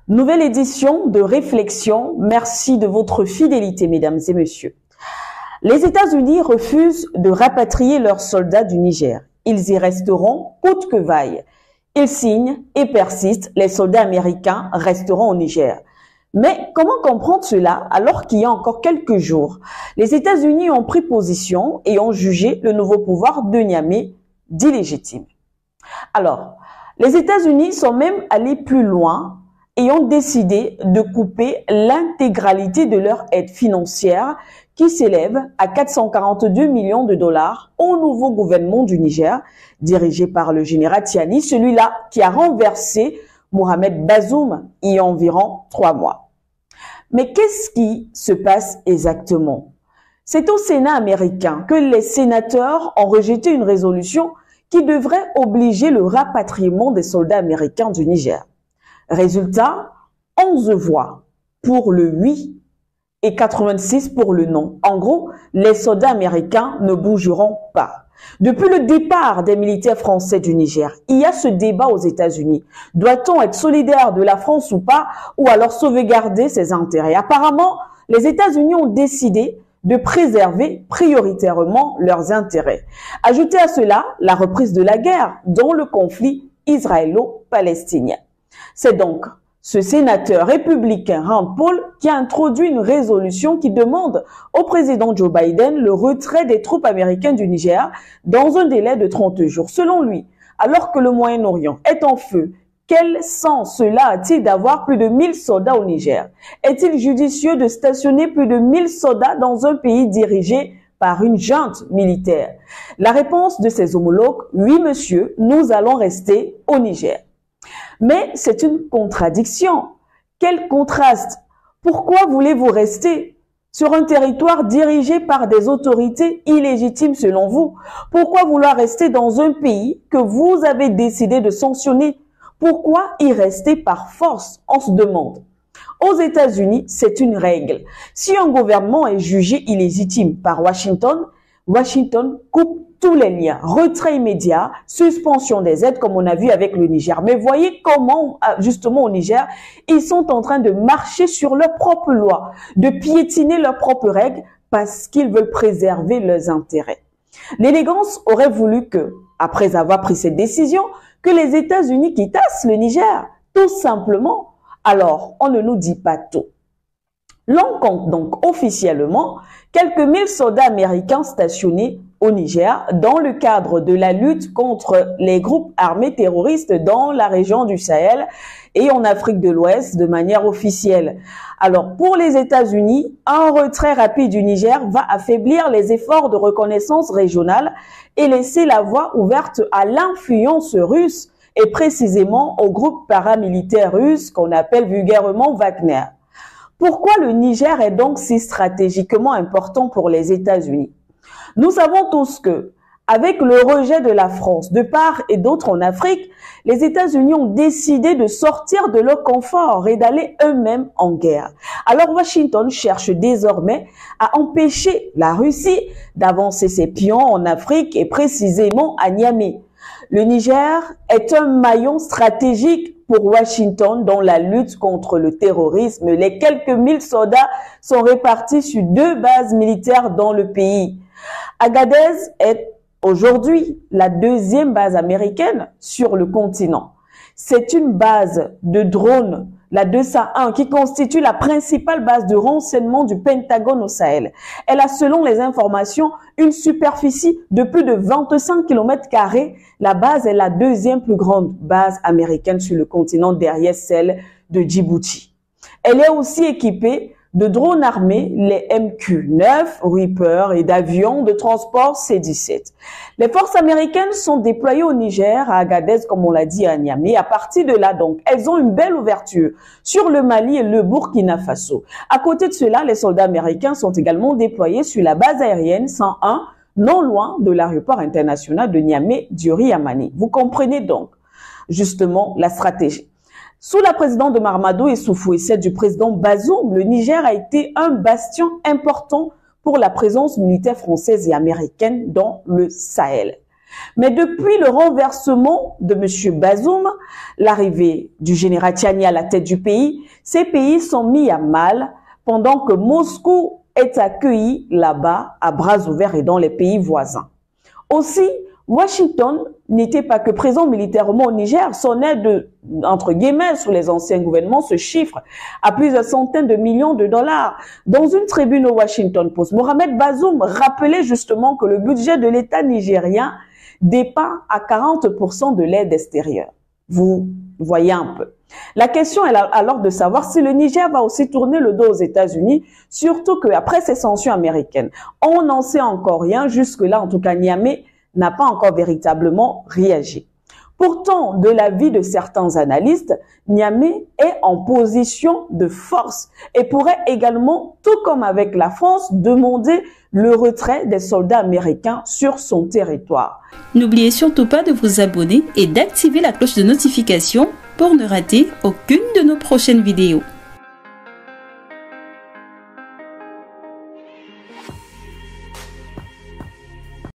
Nouvelle édition de Réflexion. Merci de votre fidélité, mesdames et messieurs. Les États-Unis refusent de rapatrier leurs soldats du Niger. Ils y resteront coûte que vaille. Ils signent et persistent. Les soldats américains resteront au Niger. Mais comment comprendre cela alors qu'il y a encore quelques jours, les États-Unis ont pris position et ont jugé le nouveau pouvoir de Niamey d'illégitime? Alors, les États-Unis sont même allés plus loin et ont décidé de couper l'intégralité de leur aide financière qui s'élève à 442 millions de dollars au nouveau gouvernement du Niger, dirigé par le général Tiani, celui-là qui a renversé Mohamed Bazoum il y a environ 3 mois. Mais qu'est-ce qui se passe exactement? C'est au Sénat américain que les sénateurs ont rejeté une résolution qui devrait obliger le rapatriement des soldats américains du Niger. Résultat, 11 voix pour le oui et 86 pour le non. En gros, les soldats américains ne bougeront pas. Depuis le départ des militaires français du Niger, il y a ce débat aux États-Unis. Doit-on être solidaire de la France ou pas, ou alors sauvegarder ses intérêts? Apparemment, les États-Unis ont décidé de préserver prioritairement leurs intérêts. Ajoutez à cela la reprise de la guerre dans le conflit israélo-palestinien. C'est donc ce sénateur républicain Rand Paul qui a introduit une résolution qui demande au président Joe Biden le retrait des troupes américaines du Niger dans un délai de 30 jours. Selon lui, alors que le Moyen-Orient est en feu, quel sens cela a-t-il d'avoir plus de 1000 soldats au Niger? Est-il judicieux de stationner plus de 1000 soldats dans un pays dirigé par une junte militaire? La réponse de ses homologues, oui monsieur, nous allons rester au Niger. Mais c'est une contradiction. Quel contraste! Pourquoi voulez-vous rester sur un territoire dirigé par des autorités illégitimes selon vous? Pourquoi vouloir rester dans un pays que vous avez décidé de sanctionner? Pourquoi y rester par force? On se demande. Aux États-Unis, c'est une règle. Si un gouvernement est jugé illégitime par Washington, Washington coupe tous les liens, retrait immédiat, suspension des aides comme on a vu avec le Niger. Mais voyez comment, justement au Niger, ils sont en train de marcher sur leurs propres lois, de piétiner leurs propres règles parce qu'ils veulent préserver leurs intérêts. L'élégance aurait voulu que, après avoir pris cette décision, que les États-Unis quittassent le Niger, tout simplement. Alors, on ne nous dit pas tout. L'on compte donc officiellement quelques 1000 soldats américains stationnés au Niger dans le cadre de la lutte contre les groupes armés terroristes dans la région du Sahel et en Afrique de l'Ouest de manière officielle. Alors pour les États-Unis, un retrait rapide du Niger va affaiblir les efforts de reconnaissance régionale et laisser la voie ouverte à l'influence russe et précisément au groupe paramilitaire russe qu'on appelle vulgairement Wagner. Pourquoi le Niger est donc si stratégiquement important pour les États-Unis? Nous savons tous que, avec le rejet de la France de part et d'autre en Afrique, les États-Unis ont décidé de sortir de leur confort et d'aller eux-mêmes en guerre. Alors Washington cherche désormais à empêcher la Russie d'avancer ses pions en Afrique et précisément à Niamey. Le Niger est un maillon stratégique pour Washington dans la lutte contre le terrorisme. Les quelques 1000 soldats sont répartis sur 2 bases militaires dans le pays. Agadez est aujourd'hui la 2e base américaine sur le continent. C'est une base de drones, la 201, qui constitue la principale base de renseignement du Pentagone au Sahel. Elle a, selon les informations, une superficie de plus de 25 km². La base est la 2e plus grande base américaine sur le continent derrière celle de Djibouti. Elle est aussi équipée de drones armés, les MQ-9, Reaper et d'avions de transport C-17. Les forces américaines sont déployées au Niger, à Agadez, comme on l'a dit, à Niamey. À partir de là, donc, elles ont une belle ouverture sur le Mali et le Burkina Faso. À côté de cela, les soldats américains sont également déployés sur la base aérienne 101, non loin de l'aéroport international de Niamey-Diori Amani. Vous comprenez donc, justement, la stratégie. Sous la présidente de Mahamadou Issoufou et celle du président Bazoum, le Niger a été un bastion important pour la présence militaire française et américaine dans le Sahel. Mais depuis le renversement de M. Bazoum, l'arrivée du général Tiani à la tête du pays, ces pays sont mis à mal pendant que Moscou est accueilli là-bas à bras ouverts et dans les pays voisins. Aussi, Washington n'était pas que présent militairement au Niger, son aide, entre guillemets, sous les anciens gouvernements se chiffre à plusieurs centaines de millions de dollars. Dans une tribune au Washington Post, Mohamed Bazoum rappelait justement que le budget de l'État nigérien dépend à 40% de l'aide extérieure. Vous voyez un peu. La question est alors de savoir si le Niger va aussi tourner le dos aux États-Unis, surtout qu'après ces sanctions américaines, on n'en sait encore rien. Jusque-là, en tout cas, Niamey n'a pas encore véritablement réagi. Pourtant, de l'avis de certains analystes, Niamey est en position de force et pourrait également, tout comme avec la France, demander le retrait des soldats américains sur son territoire. N'oubliez surtout pas de vous abonner et d'activer la cloche de notification pour ne rater aucune de nos prochaines vidéos.